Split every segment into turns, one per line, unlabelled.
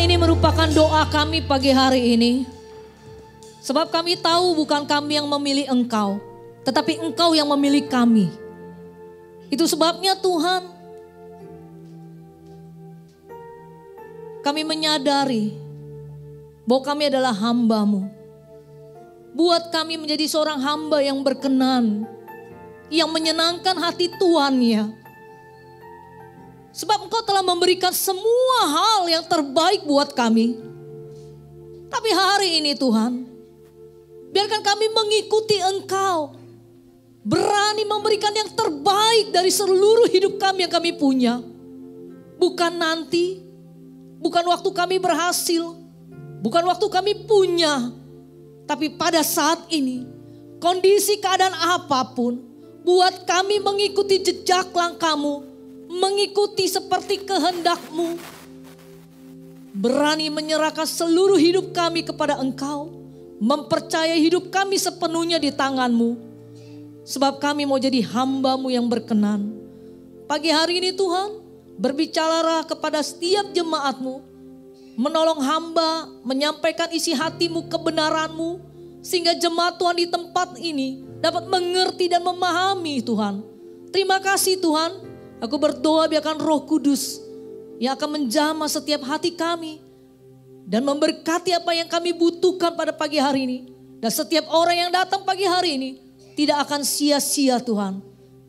ini merupakan doa kami pagi hari ini. Sebab kami tahu bukan kami yang memilih Engkau, tetapi Engkau yang memilih kami. Itu sebabnya Tuhan, kami menyadari bahwa kami adalah hamba-Mu. Buat kami menjadi seorang hamba yang berkenan, yang menyenangkan hati Tuhan-Nya. Sebab Engkau telah memberikan semua hal yang terbaik buat kami. Tapi hari ini Tuhan, biarkan kami mengikuti Engkau. Berani memberikan yang terbaik dari seluruh hidup kami yang kami punya. Bukan nanti, bukan waktu kami berhasil, bukan waktu kami punya. Tapi pada saat ini, kondisi keadaan apapun, buat kami mengikuti jejak langkah-Mu, mengikuti seperti kehendak-Mu. Berani menyerahkan seluruh hidup kami kepada Engkau, mempercayai hidup kami sepenuhnya di tangan-Mu. Sebab kami mau jadi hamba-Mu yang berkenan. Pagi hari ini Tuhan, berbicaralah kepada setiap jemaat-Mu, menolong hamba, menyampaikan isi hati-Mu, kebenaran-Mu, sehingga jemaat Tuhan di tempat ini dapat mengerti dan memahami Tuhan. Terima kasih Tuhan, aku berdoa biarkan Roh Kudus yang akan menjamah setiap hati kami dan memberkati apa yang kami butuhkan pada pagi hari ini. Dan setiap orang yang datang pagi hari ini tidak akan sia-sia Tuhan.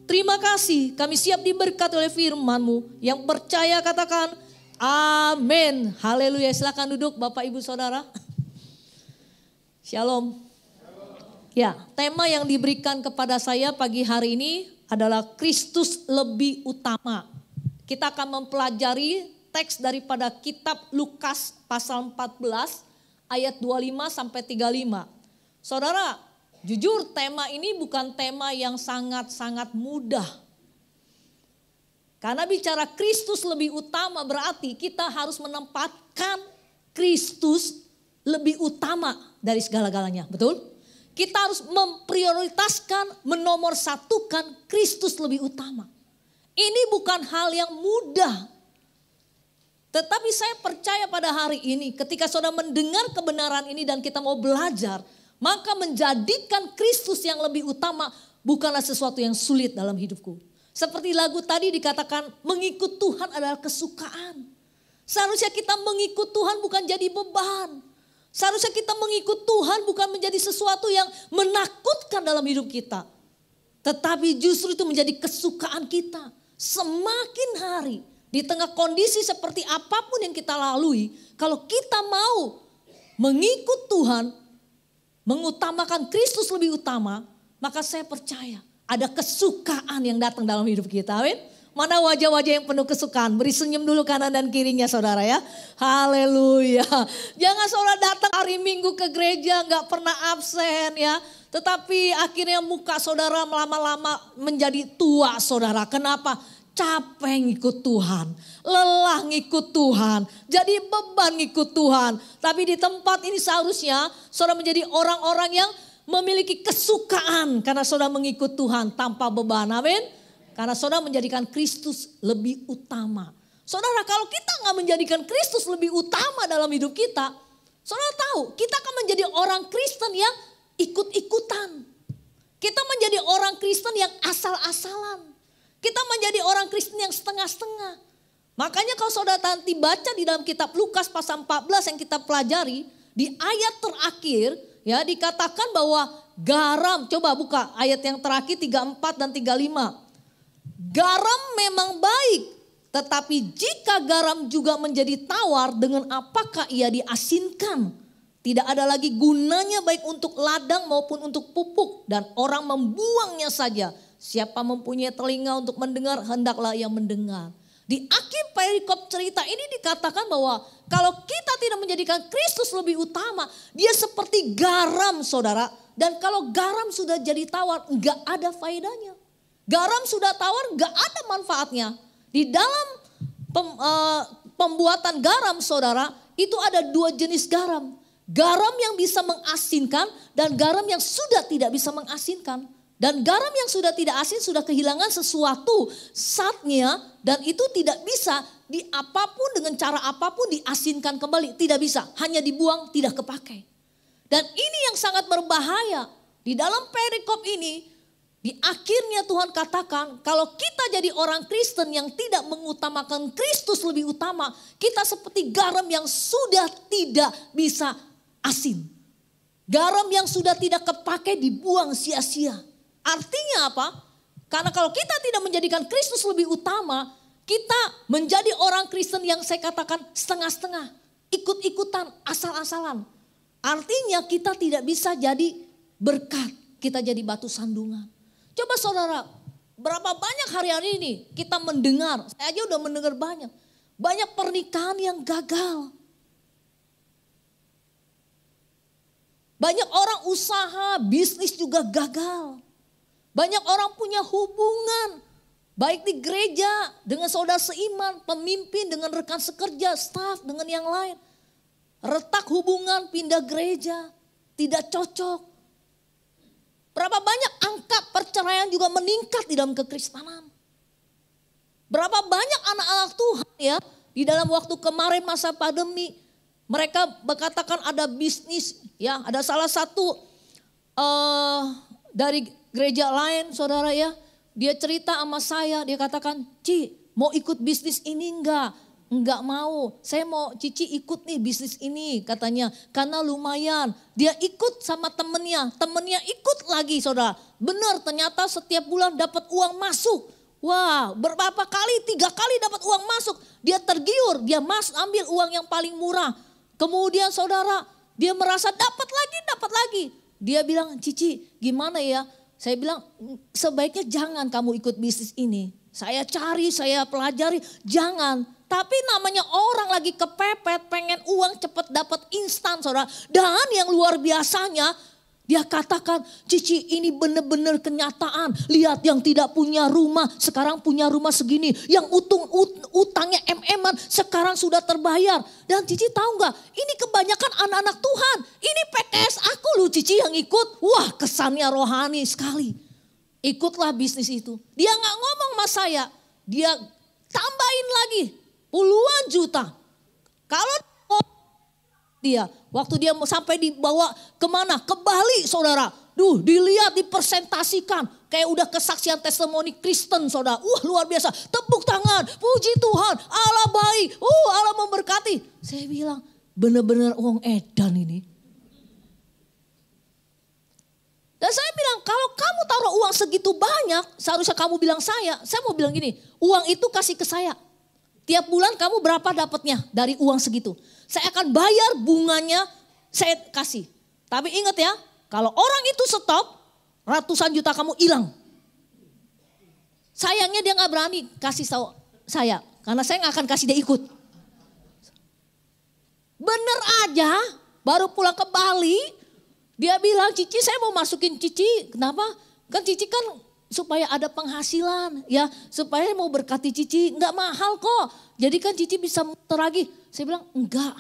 Terima kasih, kami siap diberkati oleh firman-Mu. Yang percaya katakan amin. Haleluya. Silakan duduk Bapak Ibu Saudara. Shalom. Ya, tema yang diberikan kepada saya pagi hari ini adalah Kristus lebih utama. Kita akan mempelajari teks daripada kitab Lukas pasal 14 ayat 25 sampai 35. Saudara, jujur tema ini bukan tema yang sangat-sangat mudah. Karena bicara Kristus lebih utama berarti kita harus menempatkan Kristus lebih utama dari segala-galanya. Betul? Kita harus memprioritaskan, menomorsatukan Kristus lebih utama. Ini bukan hal yang mudah. Tetapi saya percaya pada hari ini ketika saudara mendengar kebenaran ini dan kita mau belajar, maka menjadikan Kristus yang lebih utama bukanlah sesuatu yang sulit dalam hidupku. Seperti lagu tadi dikatakan mengikut Tuhan adalah kesukaan. Seharusnya kita mengikut Tuhan bukan jadi beban. Seharusnya kita mengikut Tuhan bukan menjadi sesuatu yang menakutkan dalam hidup kita. Tetapi justru itu menjadi kesukaan kita. Semakin hari di tengah kondisi seperti apapun yang kita lalui, kalau kita mau mengikut Tuhan, mengutamakan Kristus lebih utama, maka saya percaya ada kesukaan yang datang dalam hidup kita. Amin. Mana wajah-wajah yang penuh kesukaan? Beri senyum dulu kanan dan kirinya saudara ya. Haleluya. Jangan saudara datang hari Minggu ke gereja gak pernah absen ya. Tetapi akhirnya muka saudara lama-lama menjadi tua saudara. Kenapa? Capek ngikut Tuhan. Lelah ngikut Tuhan. Jadi beban ngikut Tuhan. Tapi di tempat ini seharusnya saudara menjadi orang-orang yang memiliki kesukaan. Karena saudara mengikut Tuhan tanpa beban. Amin. Karena saudara menjadikan Kristus lebih utama. Saudara, kalau kita gak menjadikan Kristus lebih utama dalam hidup kita, saudara tahu kita akan menjadi orang Kristen yang ikut-ikutan. Kita menjadi orang Kristen yang asal-asalan. Kita menjadi orang Kristen yang setengah-setengah. Makanya kalau saudara nanti baca di dalam kitab Lukas pasal 14 yang kita pelajari, di ayat terakhir ya dikatakan bahwa garam, coba buka ayat yang terakhir 34 dan 35. Garam memang baik, tetapi jika garam juga menjadi tawar, dengan apakah ia diasinkan? Tidak ada lagi gunanya baik untuk ladang maupun untuk pupuk, dan orang membuangnya saja. Siapa mempunyai telinga untuk mendengar, hendaklah ia mendengar. Di akhir perikop cerita ini dikatakan bahwa kalau kita tidak menjadikan Kristus lebih utama, dia seperti garam saudara. Dan kalau garam sudah jadi tawar, enggak ada faedahnya. Garam sudah tawar gak ada manfaatnya. Di dalam pembuatan garam saudara, itu ada dua jenis garam. Garam yang bisa mengasinkan dan garam yang sudah tidak bisa mengasinkan. Dan garam yang sudah tidak asin sudah kehilangan sesuatu zatnya dan itu tidak bisa di apapun dengan cara apapun diasinkan kembali. Tidak bisa, hanya dibuang, tidak kepakai. Dan ini yang sangat berbahaya. Di dalam perikop ini, di akhirnya Tuhan katakan kalau kita jadi orang Kristen yang tidak mengutamakan Kristus lebih utama, kita seperti garam yang sudah tidak bisa asin. Garam yang sudah tidak kepakai dibuang sia-sia. Artinya apa? Karena kalau kita tidak menjadikan Kristus lebih utama, kita menjadi orang Kristen yang saya katakan setengah-setengah, ikut-ikutan, asal-asalan. Artinya kita tidak bisa jadi berkat, kita jadi batu sandungan. Coba saudara, berapa banyak hari-hari ini kita mendengar, saya aja udah mendengar banyak pernikahan yang gagal. Banyak orang usaha, bisnis juga gagal. Banyak orang punya hubungan, baik di gereja dengan saudara seiman, pemimpin dengan rekan sekerja, staf dengan yang lain. Retak hubungan, pindah gereja, tidak cocok. Berapa banyak angka perceraian juga meningkat di dalam kekristenan. Berapa banyak anak-anak Tuhan ya, di dalam waktu kemarin masa pandemi, mereka berkatakan ada bisnis, ya ada salah satu dari gereja lain saudara ya, dia cerita sama saya, dia katakan, Ci mau ikut bisnis ini enggak? Enggak mau, saya mau Cici ikut nih bisnis ini katanya. Karena lumayan, dia ikut sama temennya ikut lagi saudara. Benar ternyata setiap bulan dapat uang masuk. Wah berapa kali, 3 kali dapat uang masuk. Dia tergiur, dia ambil uang yang paling murah. Kemudian saudara, dia merasa dapat lagi. Dia bilang, Cici gimana ya? Saya bilang sebaiknya jangan kamu ikut bisnis ini. Saya cari, saya pelajari, jangan. Tapi namanya orang lagi kepepet, pengen uang cepat dapat instan saudara. Dan yang luar biasanya, dia katakan, Cici ini benar-benar kenyataan. Lihat yang tidak punya rumah, sekarang punya rumah segini. Yang utangnya MM-an, sekarang sudah terbayar. Dan Cici tahu gak, ini kebanyakan anak-anak Tuhan. Ini PKS aku loh Cici yang ikut. Wah kesannya rohani sekali. Ikutlah bisnis itu. Dia gak ngomong sama saya, dia tambahin lagi puluhan juta. Kalau dia, waktu dia sampai dibawa kemana? Ke Bali saudara. Dilihat, dipresentasikan. Kayak udah kesaksian testimoni Kristen saudara. Luar biasa. Tepuk tangan, puji Tuhan. Allah baik, Allah memberkati. Saya bilang, benar-benar uang edan ini. Dan saya bilang, kalau kamu taruh uang segitu banyak, seharusnya kamu bilang saya mau bilang gini, uang itu kasih ke saya. Tiap bulan kamu berapa dapatnya dari uang segitu. Saya akan bayar bunganya, saya kasih. Tapi ingat ya, kalau orang itu stop, ratusan juta kamu hilang. Sayangnya dia gak berani kasih tahu saya, karena saya gak akan kasih dia ikut. Bener aja, baru pulang ke Bali, dia bilang, Cici saya mau masukin Cici, kenapa? Kan Cici kan supaya ada penghasilan ya, supaya mau berkati Cici, enggak mahal kok. Jadi kan Cici bisa muter lagi. Saya bilang enggak.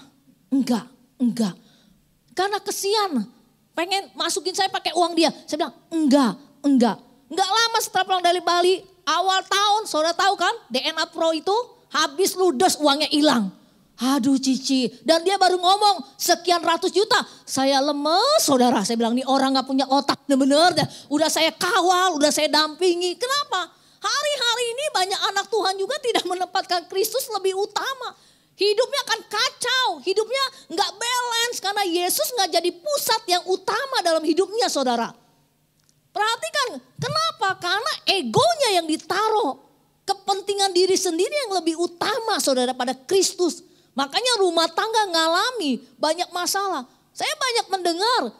Karena kesian, pengen masukin saya pakai uang dia. Saya bilang enggak. Enggak lama setelah pulang dari Bali, awal tahun, saudara tahu kan DNA Pro itu habis ludes uangnya hilang. Aduh Cici, dan dia baru ngomong sekian ratus juta. Saya lemes saudara, saya bilang nih orang gak punya otak bener-bener. Udah saya kawal, udah saya dampingi. Kenapa? Hari-hari ini banyak anak Tuhan juga tidak menempatkan Kristus lebih utama. Hidupnya akan kacau, hidupnya gak balance karena Yesus gak jadi pusat yang utama dalam hidupnya saudara. Perhatikan, kenapa? Karena egonya yang ditaruh. Kepentingan diri sendiri yang lebih utama saudara pada Kristus. Makanya rumah tangga ngalami banyak masalah. Saya banyak mendengar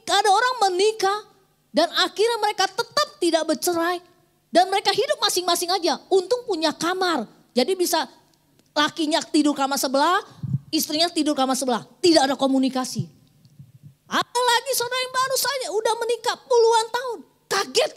ada orang menikah dan akhirnya mereka tetap tidak bercerai. Dan mereka hidup masing-masing aja. Untung punya kamar. Jadi bisa lakinya tidur kamar sebelah, istrinya tidur kamar sebelah. Tidak ada komunikasi. Ada lagi saudara yang baru saja udah menikah puluhan tahun. Kaget.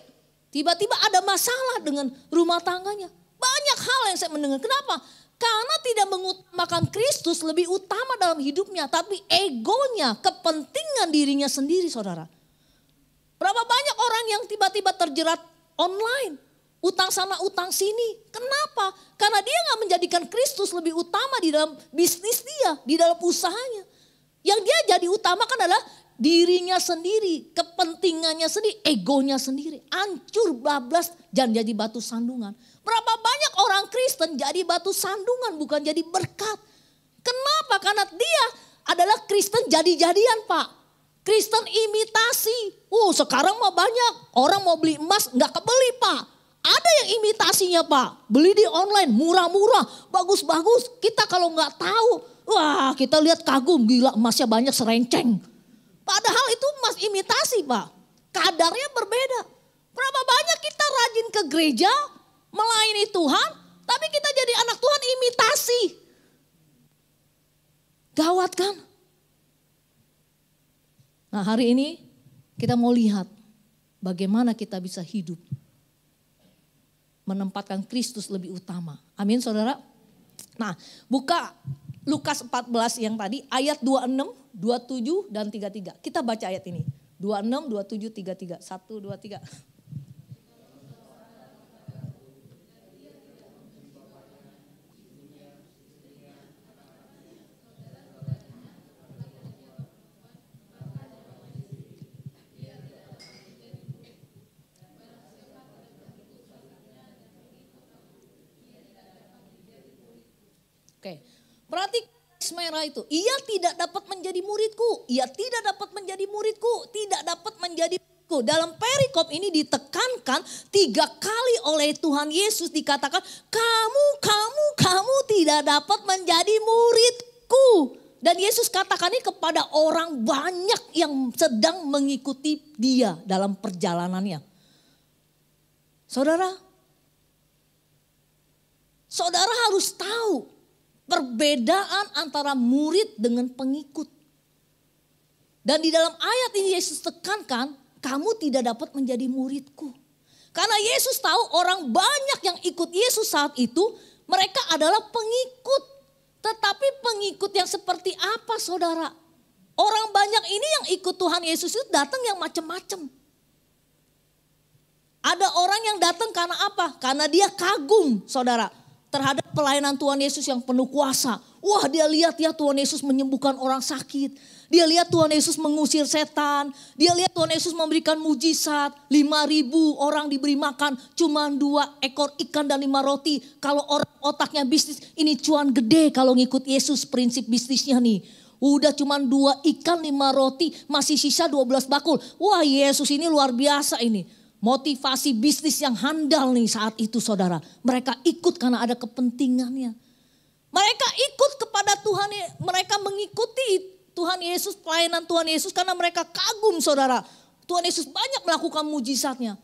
Tiba-tiba ada masalah dengan rumah tangganya. Banyak hal yang saya mendengar. Kenapa? Karena tidak mengutamakan Kristus lebih utama dalam hidupnya. Tapi egonya, kepentingan dirinya sendiri saudara. Berapa banyak orang yang tiba-tiba terjerat online. Utang sana, utang sini. Kenapa? Karena dia gak menjadikan Kristus lebih utama di dalam bisnis dia, di dalam usahanya. Yang dia jadi utamakan adalah dirinya sendiri, kepentingannya sendiri, egonya sendiri. Hancur, bablas, dan jadi batu sandungan. Berapa banyak orang Kristen jadi batu sandungan, bukan jadi berkat. Kenapa? Karena dia adalah Kristen jadi-jadian, Pak. Kristen imitasi. Sekarang mah banyak. Orang mau beli emas gak kebeli, Pak. Ada yang imitasinya, Pak. Beli di online, murah-murah, bagus-bagus. Kita kalau gak tahu, wah kita lihat kagum, gila emasnya banyak serenceng. Padahal itu emas imitasi, Pak. Kadarnya berbeda. Berapa banyak kita rajin ke gereja, melayani Tuhan, tapi kita jadi anak Tuhan imitasi. Gawat kan? Nah, hari ini kita mau lihat bagaimana kita bisa hidup menempatkan Kristus lebih utama. Amin, saudara. Nah, buka Lukas 14 yang tadi ayat 26, 27 dan 33. Kita baca ayat ini. 26, 27, 33. 1, 2, 3. Oke, berarti merah itu, ia tidak dapat menjadi muridku, ia tidak dapat menjadi muridku, tidak dapat menjadi muridku. Dalam perikop ini ditekankan 3 kali oleh Tuhan Yesus dikatakan, kamu tidak dapat menjadi muridku. Dan Yesus katakan ini kepada orang banyak yang sedang mengikuti dia dalam perjalanannya. Saudara harus tahu perbedaan antara murid dengan pengikut. Dan di dalam ayat ini Yesus tekankan, kamu tidak dapat menjadi muridku. Karena Yesus tahu orang banyak yang ikut Yesus saat itu, mereka adalah pengikut. Tetapi pengikut yang seperti apa, saudara? Orang banyak ini yang ikut Tuhan Yesus itu datang yang macam-macam. Ada orang yang datang karena apa? Karena dia kagum, saudara, terhadap pelayanan Tuhan Yesus yang penuh kuasa. Wah, dia lihat ya Tuhan Yesus menyembuhkan orang sakit. Dia lihat Tuhan Yesus mengusir setan. Dia lihat Tuhan Yesus memberikan mujizat. 5.000 orang diberi makan. Cuma 2 ekor ikan dan 5 roti. Kalau orang otaknya bisnis, ini cuan gede kalau ngikut Yesus prinsip bisnisnya nih. Udah cuma 2 ikan 5 roti, masih sisa 12 bakul. Wah, Yesus ini luar biasa ini. Motivasi bisnis yang handal nih saat itu, saudara. Mereka ikut karena ada kepentingannya. Mereka ikut kepada Tuhan, mereka mengikuti Tuhan Yesus, pelayanan Tuhan Yesus karena mereka kagum, saudara. Tuhan Yesus banyak melakukan mujizatnya.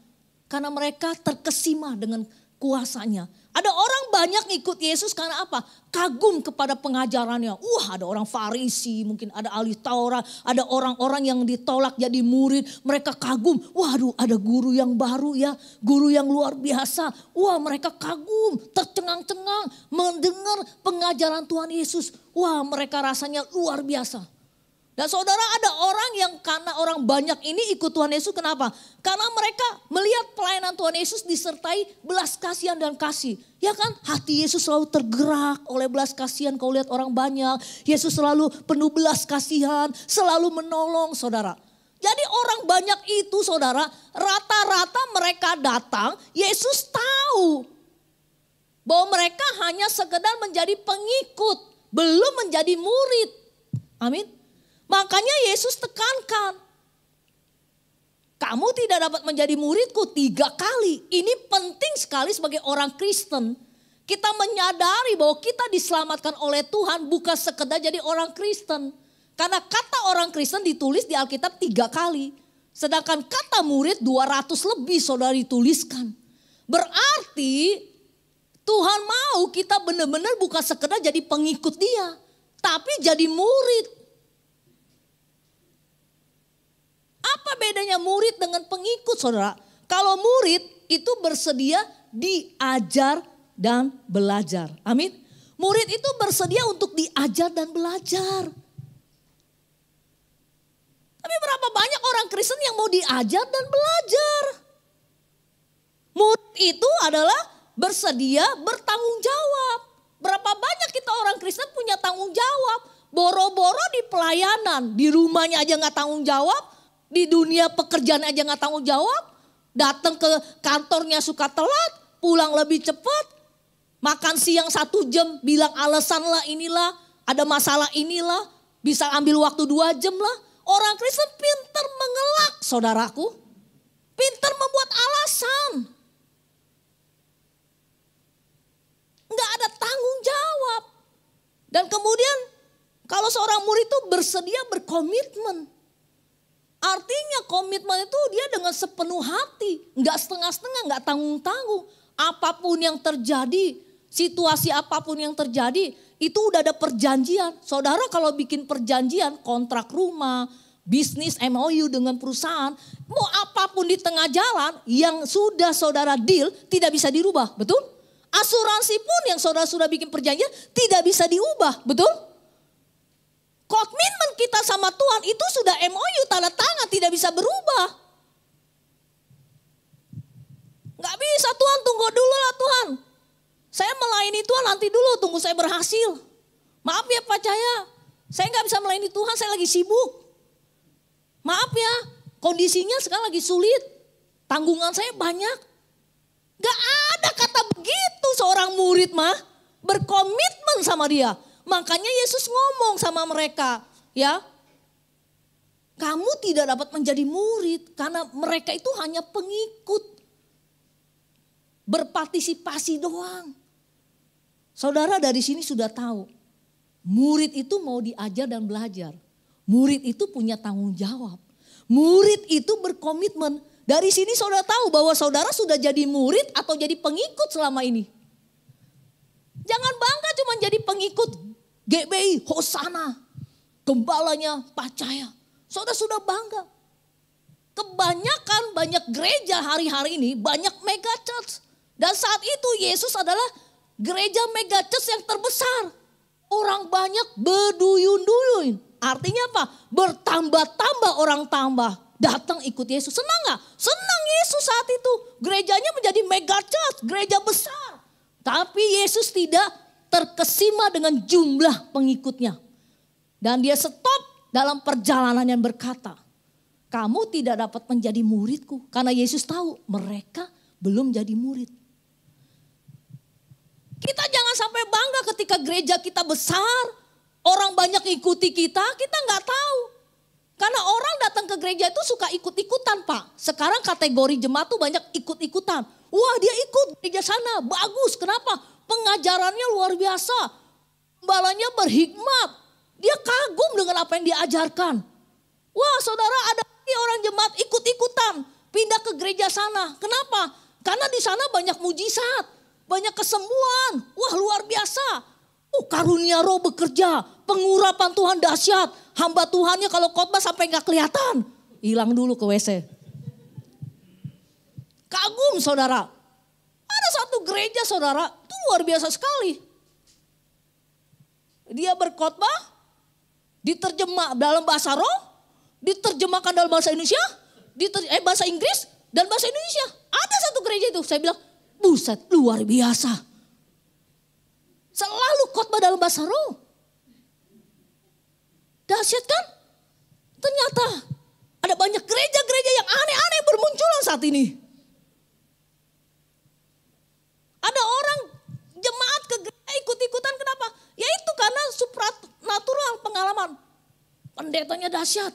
Karena mereka terkesima dengan kuasanya. Ada orang banyak ngikut Yesus karena apa? Kagum kepada pengajarannya. Ada orang Farisi, mungkin ada ahli Taurat, ada orang-orang yang ditolak jadi murid. Mereka kagum, waduh ada guru yang baru ya, guru yang luar biasa. Wah, mereka kagum, tercengang-cengang mendengar pengajaran Tuhan Yesus. Wah, mereka rasanya luar biasa. Dan saudara, ada orang yang karena orang banyak ini ikut Tuhan Yesus, kenapa? Karena mereka melihat pelayanan Tuhan Yesus disertai belas kasihan dan kasih. Ya kan, hati Yesus selalu tergerak oleh belas kasihan kalau lihat orang banyak. Yesus selalu penuh belas kasihan, selalu menolong, saudara. Jadi orang banyak itu, saudara, rata-rata mereka datang, Yesus tahu bahwa mereka hanya sekedar menjadi pengikut, belum menjadi murid. Amin. Makanya Yesus tekankan, kamu tidak dapat menjadi muridku 3 kali. Ini penting sekali sebagai orang Kristen. Kita menyadari bahwa kita diselamatkan oleh Tuhan bukan sekedar jadi orang Kristen. Karena kata orang Kristen ditulis di Alkitab 3 kali. Sedangkan kata murid 200 lebih saudara dituliskan. Berarti Tuhan mau kita benar-benar bukan sekedar jadi pengikut dia. Tapi jadi murid. Apa bedanya murid dengan pengikut, saudara? Kalau murid itu bersedia diajar dan belajar. Amin. Murid itu bersedia untuk diajar dan belajar. Tapi berapa banyak orang Kristen yang mau diajar dan belajar? Murid itu adalah bersedia bertanggung jawab. Berapa banyak kita orang Kristen punya tanggung jawab. Boro-boro di pelayanan, di rumahnya aja gak tanggung jawab. Di dunia pekerjaan aja gak tanggung jawab. Datang ke kantornya suka telat, pulang lebih cepat. Makan siang 1 jam, bilang alasan lah inilah, ada masalah inilah. Bisa ambil waktu 2 jam lah. Orang Kristen pintar mengelak, saudaraku. Pintar membuat alasan. Nggak ada tanggung jawab. Dan kemudian kalau seorang murid itu bersedia berkomitmen. Artinya komitmen itu dia dengan sepenuh hati. Nggak setengah-setengah, nggak tanggung-tanggung. Apapun yang terjadi, situasi apapun yang terjadi, itu udah ada perjanjian. Saudara kalau bikin perjanjian, kontrak rumah, bisnis, MOU dengan perusahaan, mau apapun di tengah jalan yang sudah saudara deal tidak bisa dirubah, betul? Asuransi pun yang saudara sudah bikin perjanjian tidak bisa diubah, betul? Komitmen kita sama Tuhan itu sudah MOU, tanda tangan, tidak bisa berubah. Gak bisa, Tuhan tunggu dulu lah Tuhan. Saya melayani Tuhan nanti dulu, tunggu saya berhasil. Maaf ya Pak Cahya, saya gak bisa melayani Tuhan, saya lagi sibuk. Maaf ya, kondisinya sekarang lagi sulit. Tanggungan saya banyak. Gak ada kata begitu seorang murid mah. Berkomitmen sama dia. Makanya Yesus ngomong sama mereka. Ya, kamu tidak dapat menjadi murid. Karena mereka itu hanya pengikut. Berpartisipasi doang. Saudara dari sini sudah tahu. Murid itu mau diajar dan belajar. Murid itu punya tanggung jawab. Murid itu berkomitmen. Dari sini saudara tahu bahwa saudara sudah jadi murid atau jadi pengikut selama ini. Jangan bangga cuma jadi pengikut GBI, Hosana, gembalanya Pak Cahya. Saudara sudah bangga. Kebanyakan banyak gereja hari-hari ini banyak mega church. Dan saat itu Yesus adalah gereja mega church yang terbesar. Orang banyak berduyun-duyun. Artinya apa? Bertambah-tambah orang tambah. Datang ikut Yesus. Senang gak? Senang Yesus saat itu. Gerejanya menjadi mega church. Gereja besar. Tapi Yesus tidak terkesima dengan jumlah pengikutnya. Dan dia stop dalam perjalanan yang berkata. Kamu tidak dapat menjadi muridku. Karena Yesus tahu mereka belum jadi murid. Kita jangan sampai bangga ketika gereja kita besar. Orang banyak ikuti kita gak tahu. Karena orang datang ke gereja itu suka ikut-ikutan Pak. Sekarang kategori jemaat tuh banyak ikut-ikutan. Wah dia ikut gereja sana, bagus. Kenapa? Pengajarannya luar biasa. Gembalanya berhikmat. Dia kagum dengan apa yang diajarkan. Wah saudara ada orang jemaat ikut-ikutan. Pindah ke gereja sana. Kenapa? Karena di sana banyak mujizat. Banyak kesembuhan. Wah luar biasa. Karunia roh bekerja. Pengurapan Tuhan dahsyat. Hamba Tuhannya kalau khotbah sampai gak kelihatan. Hilang dulu ke WC. Kagum saudara. Ada satu gereja saudara. Itu luar biasa sekali. Dia berkhotbah. Diterjemah dalam bahasa roh. Diterjemahkan dalam bahasa Indonesia. Bahasa Inggris. Dan bahasa Indonesia. Ada satu gereja itu. Saya bilang. Buset luar biasa. Selalu khotbah dalam bahasa roh. Dahsyat kan? Ternyata ada banyak gereja-gereja yang aneh-aneh bermunculan saat ini. Ada orang jemaat ke gereja ikut-ikutan kenapa? Ya itu karena supranatural pengalaman. Pendetanya dahsyat.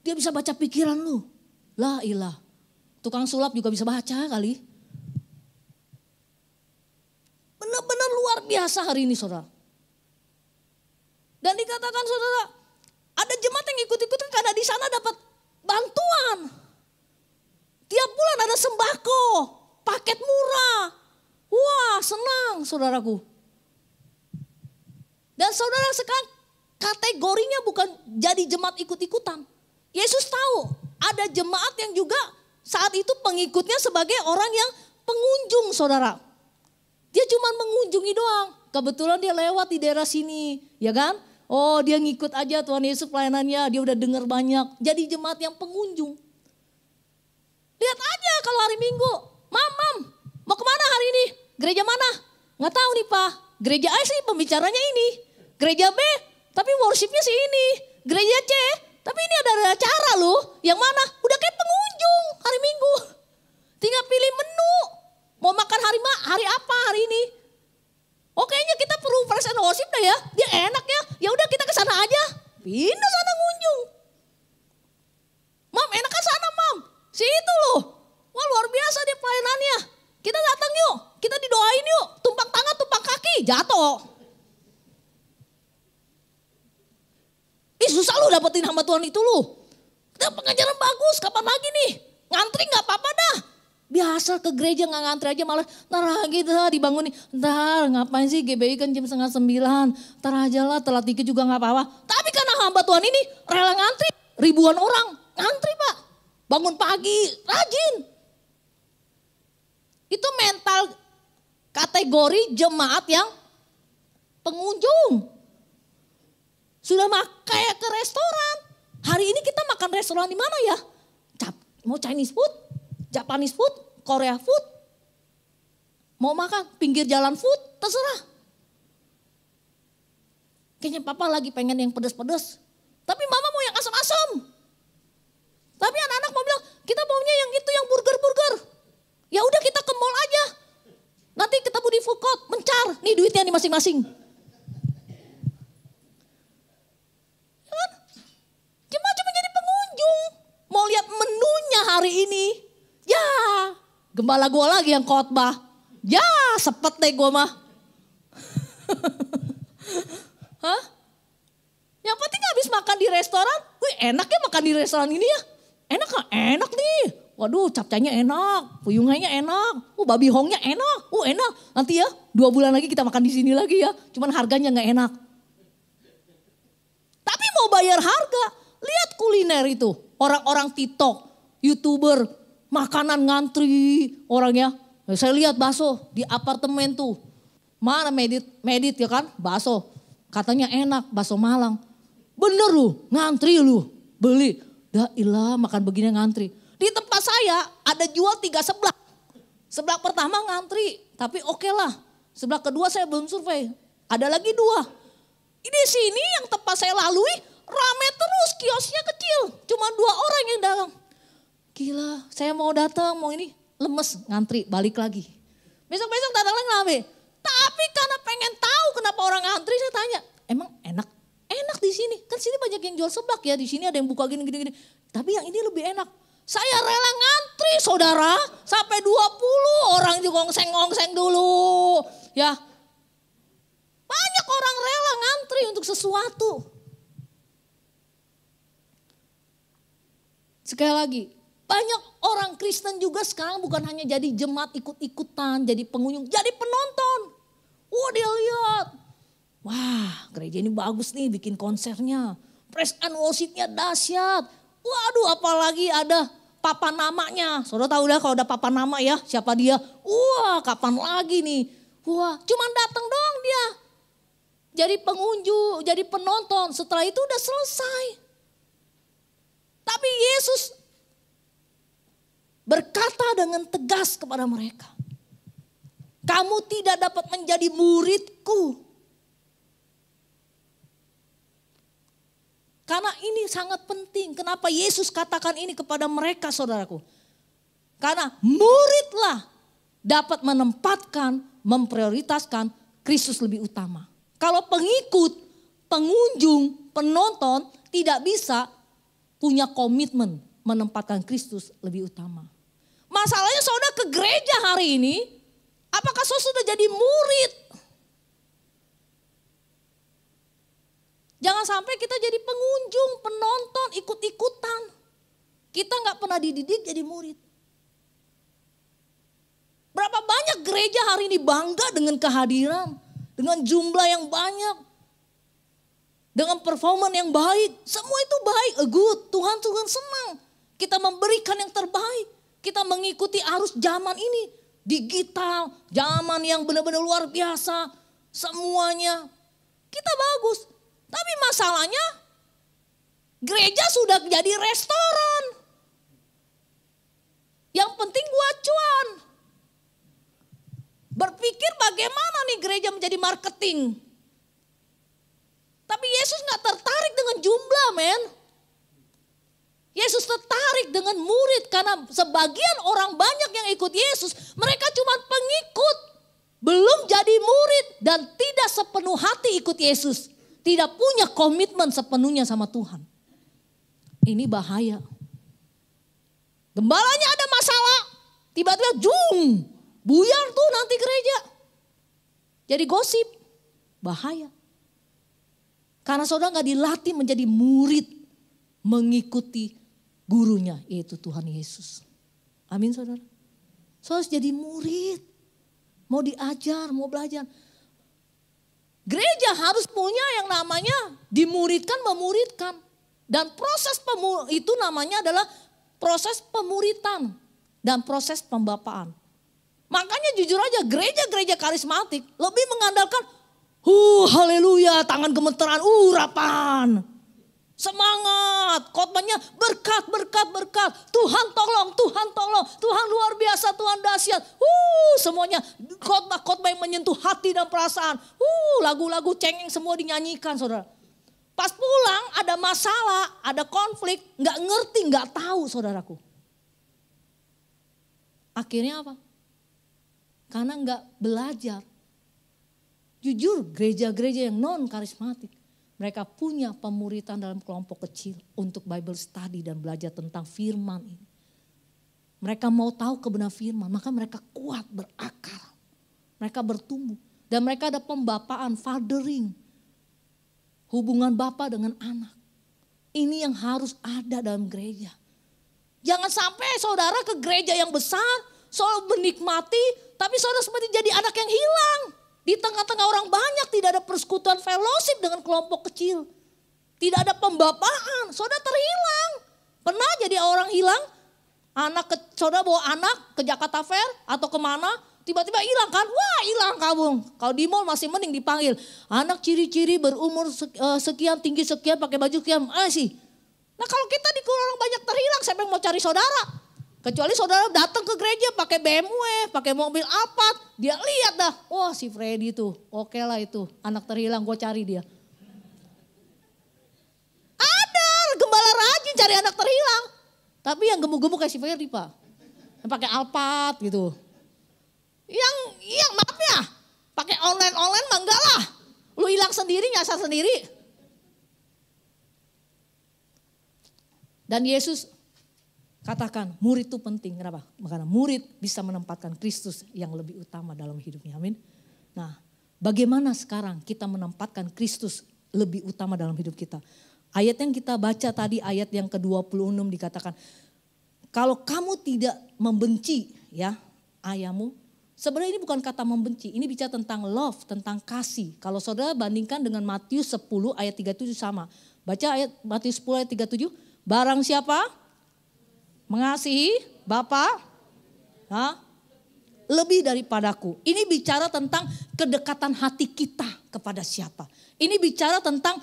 Dia bisa baca pikiran lu. La ilah. Tukang sulap juga bisa baca kali. Benar-benar luar biasa hari ini saudara. Dan dikatakan saudara, ada jemaat yang ikut-ikutan karena di sana dapat bantuan. Tiap bulan ada sembako, paket murah. Wah senang saudaraku. Dan saudara sekarang kategorinya bukan jadi jemaat ikut-ikutan. Yesus tahu ada jemaat yang juga saat itu pengikutnya sebagai orang yang pengunjung saudara. Dia cuma mengunjungi doang. Kebetulan dia lewat di daerah sini ya kan. Oh dia ngikut aja Tuhan Yesus pelayanannya, dia udah dengar banyak. Jadi jemaat yang pengunjung. Lihat aja kalau hari Minggu, mam, mau kemana hari ini? Gereja mana? Nggak tahu nih Pak, gereja A sih pembicaranya ini. Gereja B, tapi worshipnya sih ini. Gereja C, tapi ini ada acara loh. Yang mana? Udah kayak pengunjung hari Minggu. Tinggal pilih menu. Mau makan hari apa hari ini? Oh kayaknya kita perlu praise and worship dah ya. Dia enak ya. Ya udah kita ke sana aja. Pindah sana ngunjung. Mam, enak kan sana mam. Si itu loh. Wah luar biasa dia pelayanannya. Kita datang yuk. Kita didoain yuk. Tumpang tangan, tumpang kaki. Jatuh. Susah lu dapetin hamba Tuhan itu lu. Kita pengajaran bagus. Kapan lagi nih? Ngantri gak apa-apa dah. Biasa ke gereja gak ngantri aja malah ntar lagi dah dibangunin. Ntar ngapain sih GBI kan jam 8:30. Ntar aja lah telat dikit juga gak apa-apa. Tapi karena hamba Tuhan ini rela ngantri. Ribuan orang ngantri Pak. Bangun pagi rajin. Itu mental kategori jemaat yang pengunjung. Sudah kayak ke restoran. Hari ini kita makan restoran di mana ya? Mau Chinese food? Japanese food, Korea food, mau makan pinggir jalan food, terserah. Kayaknya papa lagi pengen yang pedas-pedas, tapi mama mau yang asam-asam. Tapi anak-anak mau bilang, kita maunya yang itu, yang burger-burger. Ya udah kita ke mall aja. Nanti ketemu di food court, mencar, nih duitnya nih masing-masing. Ya kan? Cuma jadi pengunjung, mau lihat menunya hari ini. Ya, gembala gue lagi yang khotbah. Ya, sepet deh gue mah. Hah? Yang penting habis makan di restoran. Wih enak ya makan di restoran ini ya. Enak gak? Enak nih. Waduh capcanya enak. Puyungannya enak. Babi hongnya enak. Enak. Nanti ya 2 bulan lagi kita makan di sini lagi ya. Cuman harganya gak enak. Tapi mau bayar harga. Lihat kuliner itu. Orang-orang TikTok, YouTuber. Makanan ngantri orangnya. Saya lihat bakso di apartemen tuh. Mana medit ya kan bakso. Katanya enak bakso Malang. Bener lu ngantri lu beli. Dah ilah makan begini ngantri. Di tempat saya ada jual 3 seblak. Seblak pertama ngantri tapi oke lah. Seblak kedua saya belum survei. Ada lagi 2. Di sini yang tempat saya lalui rame terus kiosnya kecil. Cuma 2 orang yang dagang. Gila, saya mau datang, mau ini lemes ngantri, balik lagi. Besok-besok datang lagi ngantri. Tapi karena pengen tahu kenapa orang ngantri, saya tanya, emang enak? Enak di sini. Kan sini banyak yang jual seblak ya, di sini ada yang buka gini-gini. Tapi yang ini lebih enak. Saya rela ngantri, saudara, sampai 20 orang ngongseng-ngongseng dulu. Ya, banyak orang rela ngantri untuk sesuatu. Sekali lagi. Banyak orang Kristen juga sekarang bukan hanya jadi jemaat ikut-ikutan, jadi pengunjung, jadi penonton. Dia lihat. Wah gereja ini bagus nih bikin konsernya. Praise and worship-nya dahsyat. Waduh apalagi ada papan namanya. Saudara tahu dah kalau ada papan nama ya siapa dia. Wah kapan lagi nih. Wah cuman datang dong dia. Jadi pengunjung, jadi penonton. Setelah itu udah selesai. Tapi Yesus berkata dengan tegas kepada mereka. Kamu tidak dapat menjadi muridku. Karena ini sangat penting. Kenapa Yesus katakan ini kepada mereka saudaraku. Karena muridlah dapat menempatkan, memprioritaskan Kristus lebih utama. Kalau pengikut, pengunjung, penonton tidak bisa punya komitmen menempatkan Kristus lebih utama. Masalahnya saudara ke gereja hari ini, apakah saudara sudah jadi murid? Jangan sampai kita jadi pengunjung, penonton, ikut-ikutan. Kita gak pernah dididik jadi murid. Berapa banyak gereja hari ini bangga dengan kehadiran, dengan jumlah yang banyak, dengan performa yang baik. Semua itu baik, good. Tuhan senang. Kita memberikan yang terbaik. Kita mengikuti arus zaman ini. Digital, zaman yang benar-benar luar biasa. Semuanya. Kita bagus. Tapi masalahnya gereja sudah jadi restoran. Yang penting buat cuan. Berpikir bagaimana nih gereja menjadi marketing. Tapi Yesus gak tertarik dengan jumlah, men. Yesus tertarik dengan murid karena sebagian orang banyak yang ikut Yesus, mereka cuma pengikut, belum jadi murid dan tidak sepenuh hati ikut Yesus. Tidak punya komitmen sepenuhnya sama Tuhan. Ini bahaya. Gembalanya ada masalah, tiba-tiba buyar tuh nanti gereja. Jadi gosip, bahaya. Karena saudara gak dilatih menjadi murid, mengikuti gurunya, yaitu Tuhan Yesus. Amin saudara. Saudara harus jadi murid, mau diajar, mau belajar. Gereja harus punya yang namanya dimuridkan, memuridkan. Dan proses itu namanya adalah proses pemuritan dan proses pembapaan. Makanya jujur aja gereja-gereja karismatik lebih mengandalkan haleluya, tangan gemeteran, urapan. Semangat, khotbahnya berkat, berkat, berkat. Tuhan tolong, Tuhan tolong, Tuhan luar biasa, Tuhan dahsyat. Semuanya khotbah-khotbah yang menyentuh hati dan perasaan. Lagu-lagu cengeng semua dinyanyikan, saudara. Pas pulang ada masalah, ada konflik, nggak ngerti, nggak tahu, saudaraku. Akhirnya apa? Karena nggak belajar. Jujur, gereja-gereja yang non karismatik, mereka punya pemuritan dalam kelompok kecil untuk Bible study dan belajar tentang firman ini. Mereka mau tahu kebenaran firman, maka mereka kuat berakar. Mereka bertumbuh dan mereka ada pembapaan, fathering. Hubungan bapa dengan anak. Ini yang harus ada dalam gereja. Jangan sampai saudara ke gereja yang besar, saudara menikmati, tapi saudara seperti jadi anak yang hilang. Di tengah-tengah orang banyak tidak ada persekutuan fellowship dengan kelompok kecil. Tidak ada pembapaan, saudara terhilang. Pernah jadi orang hilang? Saudara bawa anak ke Jakarta Fair atau kemana, tiba-tiba hilang kan? Wah, hilang kamu. Kalau di mall masih mending dipanggil. Anak ciri-ciri berumur sekian, tinggi sekian, pakai baju sekian, sih. Nah kalau kita di orang banyak terhilang, siapa yang mau cari saudara? Kecuali saudara datang ke gereja pakai BMW, pakai mobil Alphard, dia lihat dah, wah si Freddy tuh, oke lah itu, anak terhilang gue cari dia. Ada gembala rajin cari anak terhilang, tapi yang gemuk-gemuk kayak si Freddy pak, yang pakai Alphard gitu. Yang maaf ya, pakai online mah enggak lah, lu hilang sendiri, nyasar sendiri. Dan Yesus katakan murid itu penting, kenapa? Karena murid bisa menempatkan Kristus yang lebih utama dalam hidupnya, amin. Nah bagaimana sekarang kita menempatkan Kristus lebih utama dalam hidup kita? Ayat yang kita baca tadi, ayat yang ke-26 dikatakan, kalau kamu tidak membenci ya ayahmu, sebenarnya ini bukan kata membenci, ini bicara tentang love, tentang kasih. Kalau saudara bandingkan dengan Matius 10 ayat 37 sama. Baca ayat Matius 10 ayat 37, barang siapa mengasihi Bapa lebih daripadaku. Ini bicara tentang kedekatan hati kita kepada siapa. Ini bicara tentang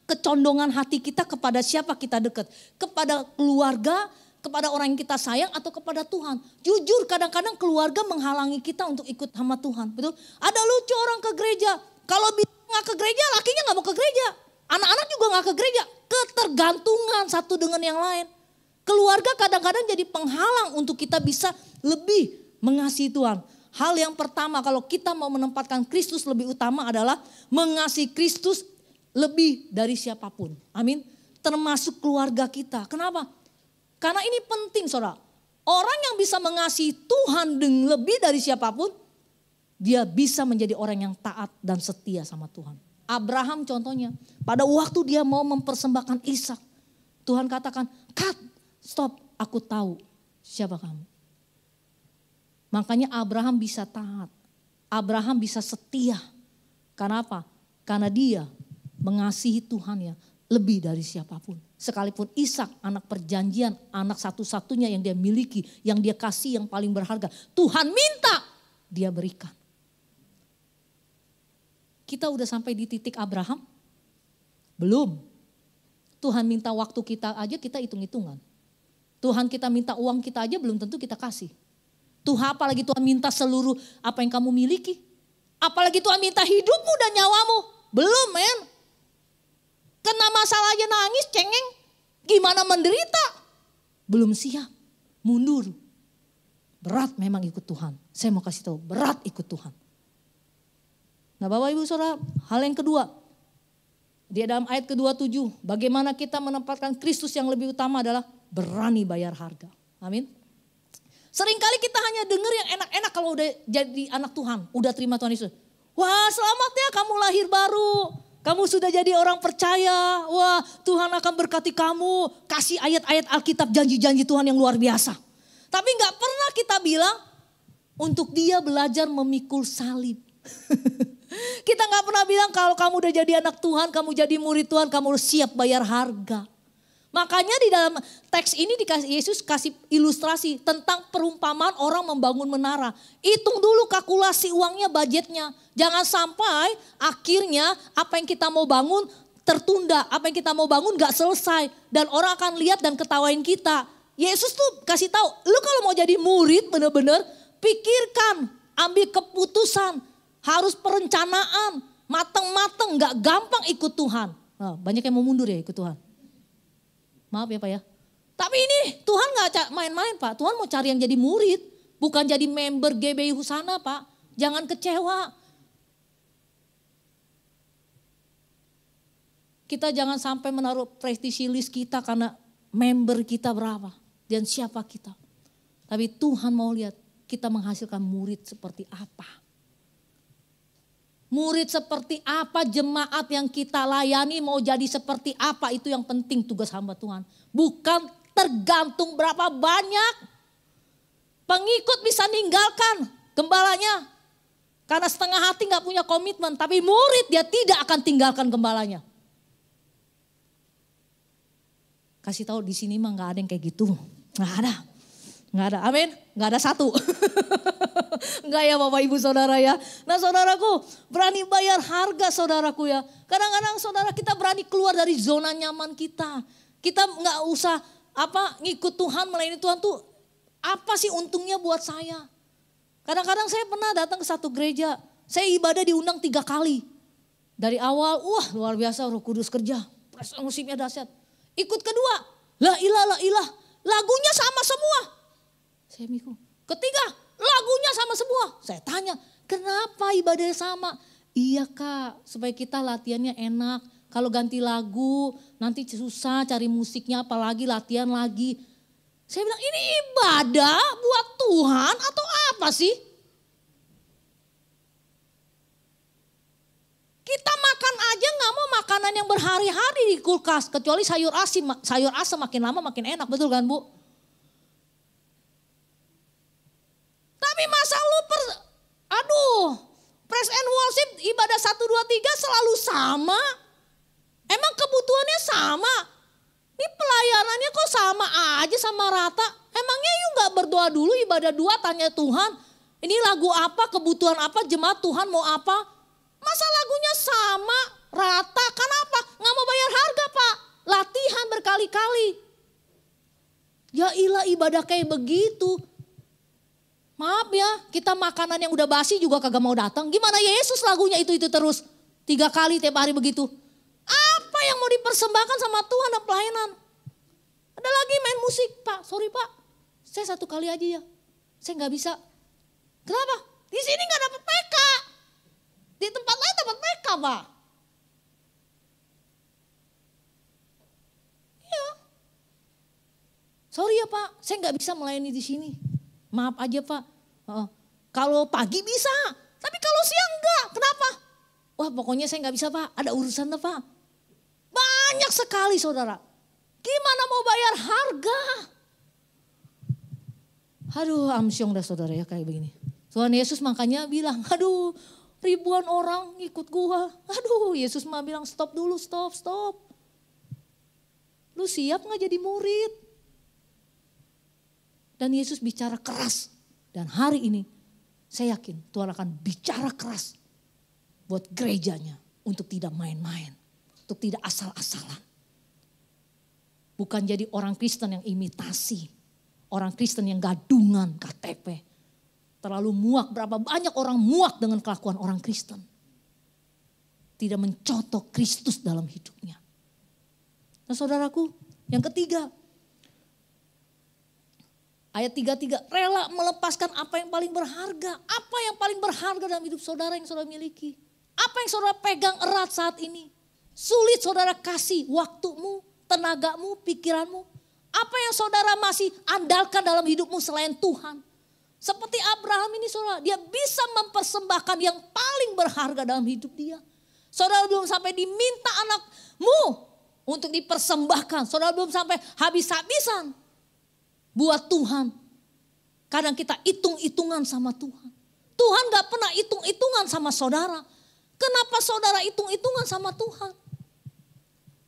kecondongan hati kita kepada siapa kita dekat. Kepada keluarga, kepada orang yang kita sayang atau kepada Tuhan. Jujur kadang-kadang keluarga menghalangi kita untuk ikut sama Tuhan. Betul? Ada lucu orang ke gereja. Kalau nggak ke gereja, lakinya nggak mau ke gereja. Anak-anak juga nggak ke gereja. Ketergantungan satu dengan yang lain. Keluarga kadang-kadang jadi penghalang untuk kita bisa lebih mengasihi Tuhan. Hal yang pertama kalau kita mau menempatkan Kristus lebih utama adalah mengasihi Kristus lebih dari siapapun. Amin. Termasuk keluarga kita. Kenapa? Karena ini penting saudara. Orang yang bisa mengasihi Tuhan dengan lebih dari siapapun, dia bisa menjadi orang yang taat dan setia sama Tuhan. Abraham contohnya, pada waktu dia mau mempersembahkan Ishak, Tuhan katakan, stop, aku tahu siapa kamu. Makanya Abraham bisa taat. Abraham bisa setia. Karena apa? Karena dia mengasihi Tuhan ya lebih dari siapapun. Sekalipun Ishak anak perjanjian, anak satu-satunya yang dia miliki, yang dia kasih yang paling berharga. Tuhan minta, dia berikan. Kita udah sampai di titik Abraham. Belum. Tuhan minta waktu kita aja kita hitung-hitungan. Tuhan kita minta uang kita aja belum tentu kita kasih. Tuhan apalagi Tuhan minta seluruh apa yang kamu miliki. Apalagi Tuhan minta hidupmu dan nyawamu. Belum men. Kena masalah aja nangis cengeng. Gimana menderita. Belum siap. Mundur. Berat memang ikut Tuhan. Saya mau kasih tahu berat ikut Tuhan. Nah Bapak Ibu Saudara, hal yang kedua. Di dalam ayat ke-27, bagaimana kita menempatkan Kristus yang lebih utama adalah berani bayar harga. Amin. Seringkali kita hanya dengar yang enak-enak kalau udah jadi anak Tuhan, udah terima Tuhan Yesus. Wah selamat ya kamu lahir baru, kamu sudah jadi orang percaya. Wah Tuhan akan berkati kamu, kasih ayat-ayat Alkitab janji-janji Tuhan yang luar biasa. Tapi gak pernah kita bilang untuk dia belajar memikul salib. Kita gak pernah bilang kalau kamu udah jadi anak Tuhan, kamu jadi murid Tuhan, kamu harus siap bayar harga. Makanya di dalam teks ini Yesus kasih ilustrasi tentang perumpamaan orang membangun menara. Hitung dulu kalkulasi uangnya, budgetnya. Jangan sampai akhirnya apa yang kita mau bangun tertunda, apa yang kita mau bangun gak selesai. Dan orang akan lihat dan ketawain kita. Yesus tuh kasih tahu, lu kalau mau jadi murid bener-bener pikirkan, ambil keputusan, harus perencanaan, mateng-mateng, gak gampang ikut Tuhan. Nah, banyak yang mau mundur ya ikut Tuhan. Maaf ya Pak ya. Tapi ini Tuhan gak main-main Pak, Tuhan mau cari yang jadi murid, bukan jadi member GBI Husana Pak. Jangan kecewa. Kita jangan sampai menaruh prestige list kita karena member kita berapa. Dan siapa kita. Tapi Tuhan mau lihat kita menghasilkan murid seperti apa. Murid seperti apa, jemaat yang kita layani mau jadi seperti apa. Itu yang penting tugas hamba Tuhan. Bukan tergantung berapa banyak. Pengikut bisa ninggalkan gembalanya. Karena setengah hati gak punya komitmen. Tapi murid dia tidak akan tinggalkan gembalanya. Kasih tahu di sini mah gak ada yang kayak gitu. Nggak ada, amin, nggak ada satu. Nggak ya Bapak Ibu Saudara ya. Nah saudaraku, berani bayar harga saudaraku ya. Kadang-kadang saudara kita berani keluar dari zona nyaman kita. Kita nggak usah ngikut Tuhan, melayani Tuhan tuh apa sih untungnya buat saya. Kadang-kadang saya pernah datang ke satu gereja, saya ibadah diundang 3 kali. Dari awal, wah luar biasa Roh Kudus kerja, musimnya dahsyat. Ikut kedua, la ilah. Lagunya sama semua. Saya mikir, ketiga lagunya sama semua. Saya tanya, kenapa ibadahnya sama? Iya Kak, supaya kita latihannya enak. Kalau ganti lagu, nanti susah cari musiknya, apalagi latihan lagi. Saya bilang, ini ibadah buat Tuhan atau apa sih? Kita makan aja gak mau makanan yang berhari-hari di kulkas. Kecuali sayur asam makin lama makin enak, betul kan Bu? Tapi masa lu praise and worship ibadah 1, 2, 3 selalu sama? Emang kebutuhannya sama? Ini pelayanannya kok sama aja sama rata? Emangnya you gak berdoa dulu ibadah 2 tanya Tuhan. Ini lagu apa, kebutuhan apa, jemaat Tuhan mau apa? Masa lagunya sama, rata, kenapa? Gak mau bayar harga Pak, latihan berkali-kali. Ya ilah ibadah kayak begitu. Maaf ya, kita makanan yang udah basi juga kagak mau datang. Gimana Yesus lagunya itu terus, 3 kali tiap hari begitu. Apa yang mau dipersembahkan sama Tuhan dan pelayanan? Ada lagi main musik, Pak, sorry Pak, saya 1 kali aja ya, saya gak bisa. Kenapa? Di sini gak dapat PK. Di tempat lain dapat mereka Pak. Iya. Sorry ya Pak, saya nggak bisa melayani di sini. Maaf aja Pak. Kalau pagi bisa, tapi kalau siang enggak. Kenapa? Wah pokoknya saya nggak bisa Pak, ada urusan Pak. Banyak sekali saudara. Gimana mau bayar harga? Aduh amsyong dah saudara ya kayak begini. Tuhan Yesus makanya bilang, aduh ribuan orang ikut gua. Aduh Yesus mah bilang stop dulu, stop. Lu siap gak jadi murid? Dan Yesus bicara keras. Dan hari ini saya yakin Tuhan akan bicara keras buat gerejanya untuk tidak main-main. untuk tidak asal-asalan. Bukan jadi orang Kristen yang imitasi. Orang Kristen yang gadungan KTP. Terlalu muak, berapa banyak orang muak dengan kelakuan orang Kristen. Tidak mencontoh Kristus dalam hidupnya. Nah saudaraku, yang ketiga. Ayat 33, rela melepaskan apa yang paling berharga. Apa yang paling berharga dalam hidup saudara yang saudara miliki? Apa yang saudara pegang erat saat ini? Sulit saudara kasih waktumu, tenagamu, pikiranmu. Apa yang saudara masih andalkan dalam hidupmu selain Tuhan? Seperti Abraham ini saudara, dia bisa mempersembahkan yang paling berharga dalam hidup dia. Saudara belum sampai diminta anakmu untuk dipersembahkan. Saudara belum sampai habis-habisan buat Tuhan. Kadang kita hitung-hitungan sama Tuhan. Tuhan gak pernah hitung-hitungan sama saudara. Kenapa saudara hitung-hitungan sama Tuhan?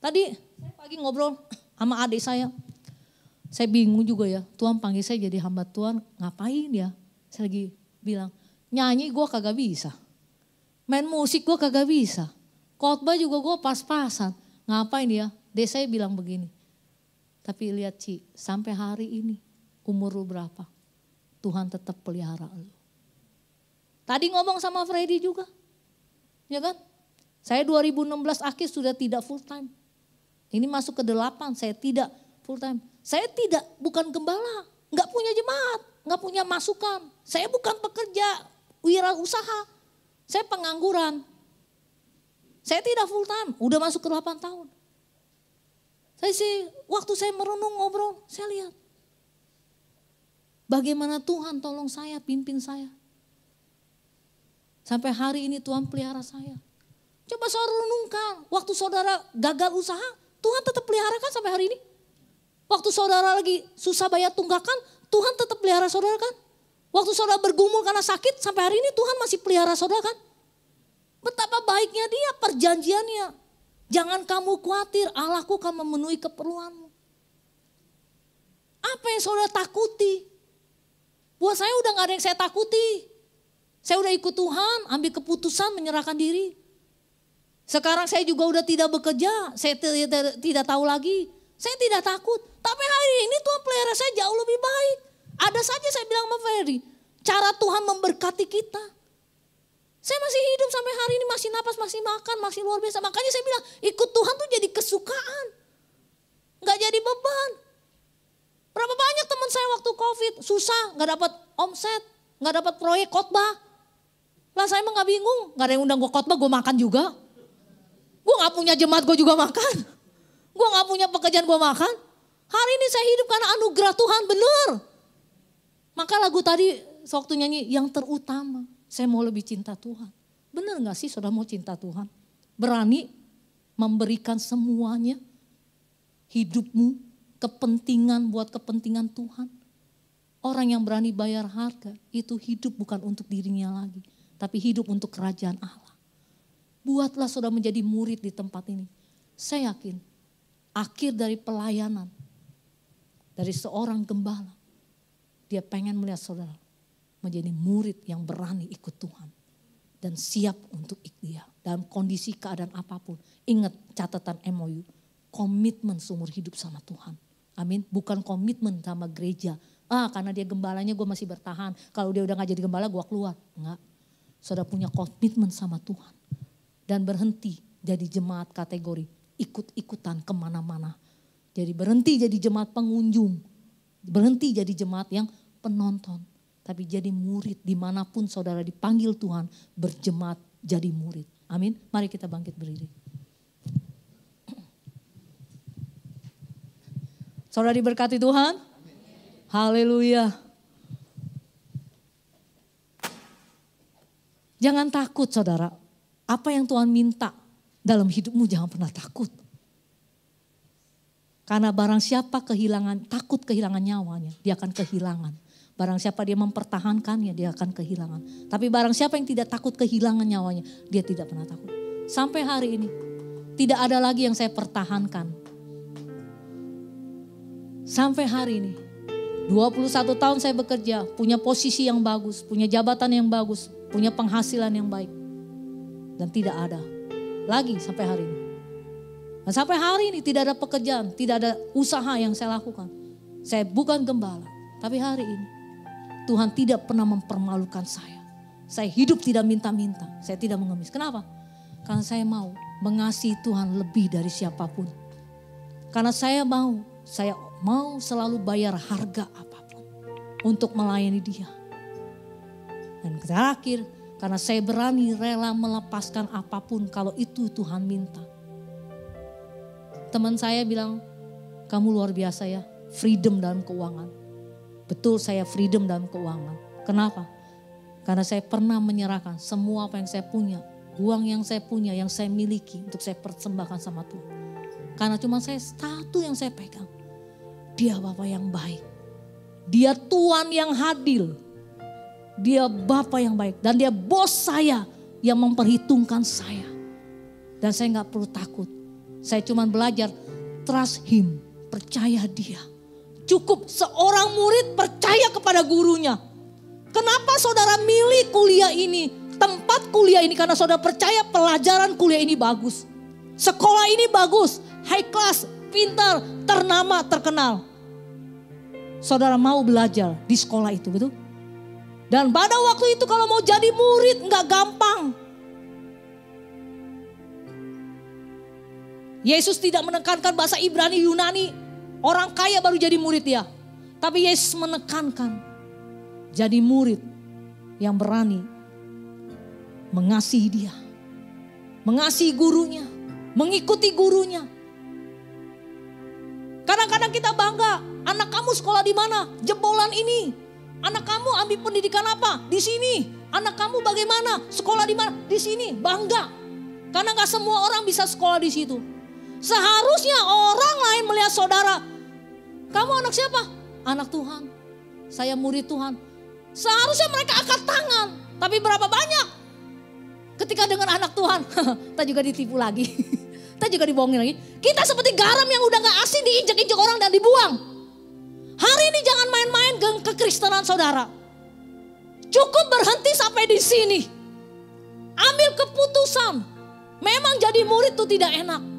Tadi saya pagi ngobrol sama adik saya. Saya bingung juga ya, Tuhan panggil saya jadi hamba Tuhan, ngapain ya? Saya lagi bilang, nyanyi gue kagak bisa. Main musik gue kagak bisa. Khotbah juga gue pas-pasan. Ngapain ya? Dek saya bilang begini. Tapi lihat Ci, sampai hari ini umur lu berapa? Tuhan tetap pelihara lu. Tadi ngomong sama Freddy juga. Ya kan? Saya 2016 akhir sudah tidak full time. Ini masuk ke 8, saya tidak full time. Saya bukan gembala, nggak punya jemaat, nggak punya masukan. Saya bukan pekerja wirausaha, saya pengangguran. Saya tidak full time, udah masuk ke 8 tahun. Waktu saya merenung ngobrol, saya lihat. Bagaimana Tuhan tolong saya, pimpin saya. Sampai hari ini Tuhan pelihara saya. Coba saudara renungkan, waktu saudara gagal usaha, Tuhan tetap pelihara kan sampai hari ini? Waktu saudara lagi susah bayar tunggakan, Tuhan tetap pelihara saudara kan? Waktu saudara bergumul karena sakit, sampai hari ini Tuhan masih pelihara saudara kan? Betapa baiknya dia, perjanjiannya. Jangan kamu khawatir, Allahku akan memenuhi keperluanmu. Apa yang saudara takuti? Buat saya udah gak ada yang saya takuti. Saya udah ikut Tuhan, ambil keputusan menyerahkan diri. Sekarang saya juga udah tidak bekerja, saya tidak tahu lagi. Saya tidak takut, tapi hari ini Tuhan pelihara saya jauh lebih baik. Ada saja saya bilang sama Ferry, cara Tuhan memberkati kita. Saya masih hidup sampai hari ini, masih napas, masih makan, masih luar biasa. Makanya saya bilang ikut Tuhan tuh jadi kesukaan, gak jadi beban. Berapa banyak teman saya waktu COVID susah, gak dapat omset, gak dapat proyek khotbah. Lah saya emang gak bingung, gak ada yang undang gue khotbah, gue makan juga. Gue gak punya jemaat, gue juga makan. Gue gak punya pekerjaan, gue makan. Hari ini saya hidup karena anugerah Tuhan, bener. Maka lagu tadi waktu nyanyi yang terutama, saya mau lebih cinta Tuhan. Bener gak sih saudara mau cinta Tuhan? Berani memberikan semuanya, hidupmu, kepentingan buat kepentingan Tuhan. Orang yang berani bayar harga, itu hidup bukan untuk dirinya lagi. Tapi hidup untuk kerajaan Allah. Buatlah saudara menjadi murid di tempat ini. Saya yakin akhir dari pelayanan dari seorang gembala, dia pengen melihat saudara menjadi murid yang berani ikut Tuhan dan siap untuk ikut dia dalam kondisi keadaan apapun. Ingat catatan MOU, komitmen seumur hidup sama Tuhan. Amin. Bukan komitmen sama gereja. Karena dia gembalanya gue masih bertahan. Kalau dia udah gak jadi gembala gue keluar. Enggak. Saudara punya komitmen sama Tuhan dan berhenti jadi jemaat kategori ikut-ikutan kemana-mana. Jadi berhenti jadi jemaat pengunjung. Berhenti jadi jemaat yang penonton. Tapi jadi murid dimanapun saudara dipanggil Tuhan, berjemaat jadi murid. Amin. Mari kita bangkit berdiri. Saudara diberkati Tuhan. Haleluya. Jangan takut saudara. Apa yang Tuhan minta dalam hidupmu jangan pernah takut. Karena barang siapa takut kehilangan nyawanya, dia akan kehilangan. Barang siapa dia mempertahankannya, dia akan kehilangan. Tapi barang siapa yang tidak takut kehilangan nyawanya, dia tidak pernah takut. Sampai hari ini, tidak ada lagi yang saya pertahankan. Sampai hari ini, 21 tahun saya bekerja, punya posisi yang bagus, punya jabatan yang bagus, punya penghasilan yang baik. Dan tidak ada lagi sampai hari ini Dan sampai hari ini tidak ada pekerjaan, tidak ada usaha yang saya lakukan. Saya bukan gembala, tapi hari ini Tuhan tidak pernah mempermalukan saya. Saya hidup tidak minta-minta, saya tidak mengemis. Kenapa? Karena saya mau mengasihi Tuhan lebih dari siapapun. Karena saya mau selalu bayar harga apapun untuk melayani Dia. Dan terakhir, karena saya berani rela melepaskan apapun kalau itu Tuhan minta. Teman saya bilang, kamu luar biasa ya, freedom dalam keuangan. Betul, saya freedom dalam keuangan. Kenapa? Karena saya pernah menyerahkan semua apa yang saya punya, uang yang saya punya, yang saya miliki untuk saya persembahkan sama Tuhan. Karena cuma saya satu yang saya pegang. Dia Bapa yang baik. Dia Tuhan yang adil. Dia Bapa yang baik. Dan Dia bos saya yang memperhitungkan saya. Dan saya gak perlu takut. Saya cuma belajar trust Him, percaya Dia. Cukup seorang murid percaya kepada gurunya. Kenapa saudara milih kuliah ini, tempat kuliah ini? Karena saudara percaya pelajaran kuliah ini bagus. Sekolah ini bagus, high class, pintar, ternama, terkenal. Saudara mau belajar di sekolah itu, betul? Dan pada waktu itu kalau mau jadi murid gak gampang. Yesus tidak menekankan bahasa Ibrani, Yunani. Orang kaya baru jadi murid ya. Tapi Yesus menekankan jadi murid yang berani mengasihi Dia. Mengasihi gurunya. Mengikuti gurunya. Kadang-kadang kita bangga. Anak kamu sekolah di mana? Jebolan ini. Anak kamu ambil pendidikan apa? Di sini. Anak kamu bagaimana? Sekolah di mana? Di sini. Bangga. Karena gak semua orang bisa sekolah di situ. Seharusnya orang lain melihat saudara. Kamu anak siapa? Anak Tuhan. Saya murid Tuhan. Seharusnya mereka angkat tangan. Tapi berapa banyak? Ketika dengan anak Tuhan. Kita juga ditipu lagi. Kita juga dibohongin lagi. Kita seperti garam yang udah gak asin diinjak-injak orang dan dibuang. Hari ini jangan main-main ke kekristenan saudara. Cukup berhenti sampai di sini. Ambil keputusan. Memang jadi murid itu tidak enak.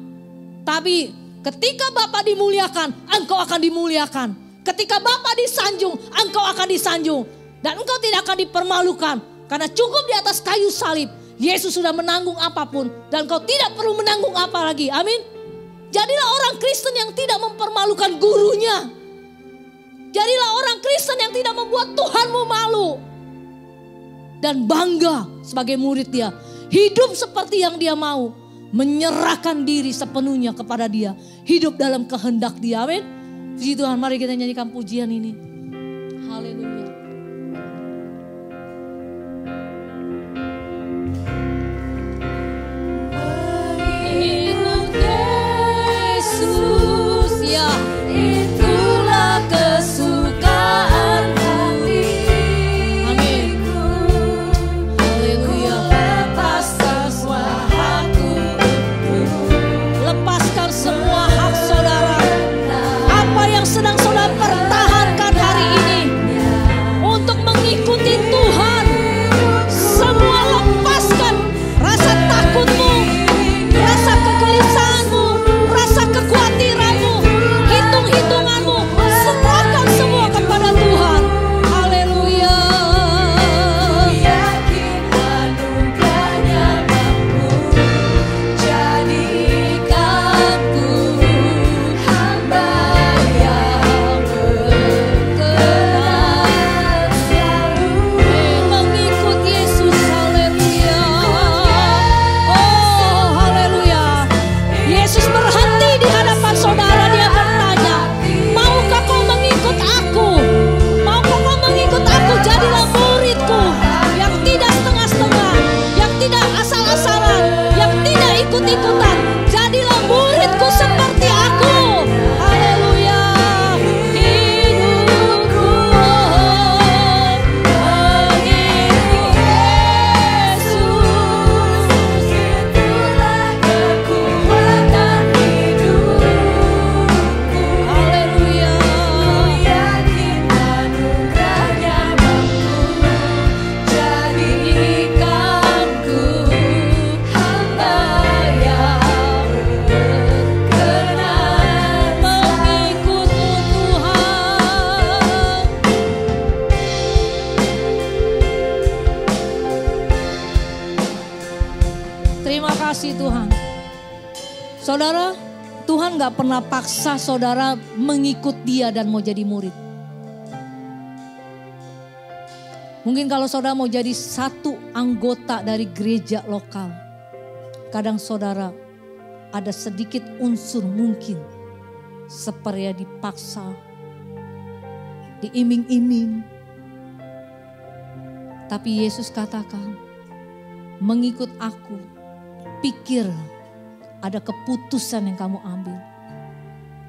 Tapi ketika Bapa dimuliakan, engkau akan dimuliakan. Ketika Bapa disanjung, engkau akan disanjung. Dan engkau tidak akan dipermalukan. Karena cukup di atas kayu salib. Yesus sudah menanggung apapun. Dan engkau tidak perlu menanggung apa lagi. Amin. Jadilah orang Kristen yang tidak mempermalukan gurunya. Jadilah orang Kristen yang tidak membuat Tuhanmu malu. Dan bangga sebagai murid Dia. Hidup seperti yang Dia mau. Menyerahkan diri sepenuhnya kepada Dia. Hidup dalam kehendak Dia. Amin. Puji Tuhan, mari kita nyanyikan pujian ini. Haleluya. Mengikut Yesus, ya itulah kesukaan hati. Amin. Haleluya. Lepaskan semua hakku. Lepaskan semua hak saudara. Apa yang sedang saudara pertahankan hari ini. Saudara, Tuhan gak pernah paksa saudara mengikut dia dan mau jadi murid. Mungkin kalau saudara mau jadi satu anggota dari gereja lokal, kadang saudara ada sedikit unsur mungkin seperti dipaksa, diiming-iming. Tapi Yesus katakan, mengikut aku, pikir ada keputusan yang kamu ambil.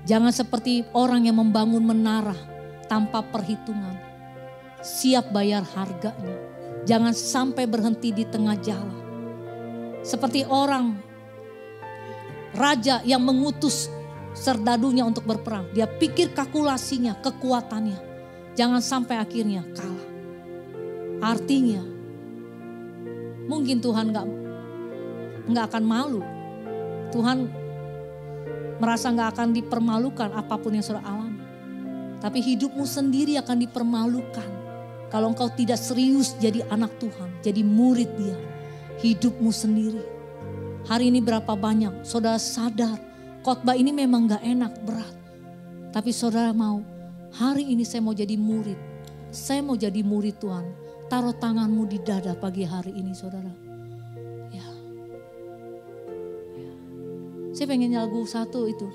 Jangan seperti orang yang membangun menara tanpa perhitungan. Siap bayar harganya. Jangan sampai berhenti di tengah jalan. Seperti orang raja yang mengutus serdadunya untuk berperang. Dia pikir kalkulasinya, kekuatannya. Jangan sampai akhirnya kalah. Artinya mungkin Tuhan nggak akan malu. Tuhan merasa nggak akan dipermalukan apapun yang saudara alami. Tapi hidupmu sendiri akan dipermalukan. Kalau engkau tidak serius jadi anak Tuhan, jadi murid dia. Hidupmu sendiri. Hari ini berapa banyak saudara sadar khotbah ini memang gak enak, berat. Tapi saudara mau, hari ini saya mau jadi murid. Saya mau jadi murid Tuhan. Taruh tanganmu di dada pagi hari ini saudara. Ya. Saya pengen lagu satu itu.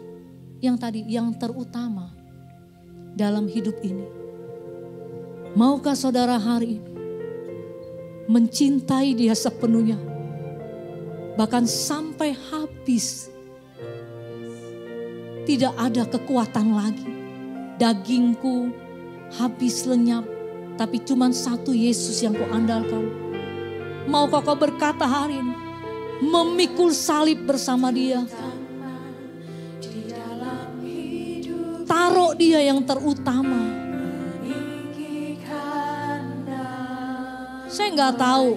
Yang tadi, yang terutama dalam hidup ini. Maukah saudara hari ini mencintai dia sepenuhnya. Bahkan sampai habis. Tidak ada kekuatan lagi. Dagingku habis lenyap. Tapi cuma satu Yesus yang ku andalkan. Maukah kau berkata hari ini, memikul salib bersama dia. Taruh dia yang terutama. Saya nggak tahu.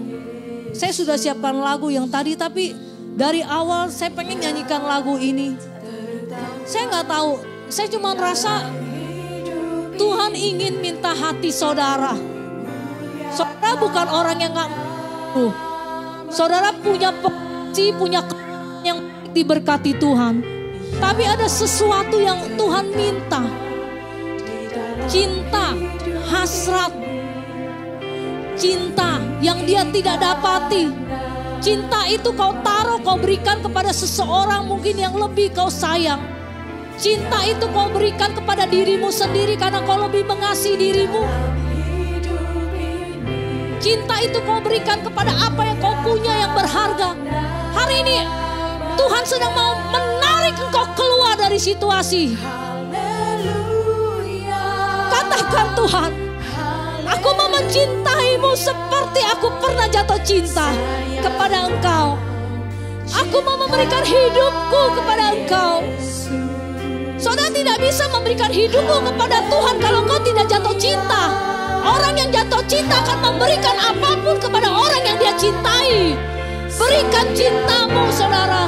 Saya sudah siapkan lagu yang tadi, tapi dari awal saya pengen nyanyikan lagu ini. Saya nggak tahu. Saya cuma rasa Tuhan ingin minta hati saudara. Saudara bukan orang yang nggak. Saudara punya potensi, punya yang diberkati Tuhan. Tapi ada sesuatu yang Tuhan minta. Cinta, hasrat. Cinta yang dia tidak dapati. Cinta itu kau taruh, kau berikan kepada seseorang mungkin yang lebih kau sayang. Cinta itu kau berikan kepada dirimu sendiri karena kau lebih mengasihi dirimu. Cinta itu kau berikan kepada apa yang kau punya yang berharga. Hari ini Tuhan sedang mau menarik engkau keluar dari situasi. Katakan Tuhan, aku mau mencintaimu seperti aku pernah jatuh cinta kepada engkau. Aku mau memberikan hidupku kepada engkau. Saudara tidak bisa memberikan hidupmu kepada Tuhan kalau engkau tidak jatuh cinta. Orang yang jatuh cinta akan memberikan apapun kepada orang yang dia cintai. Berikan cintamu saudara.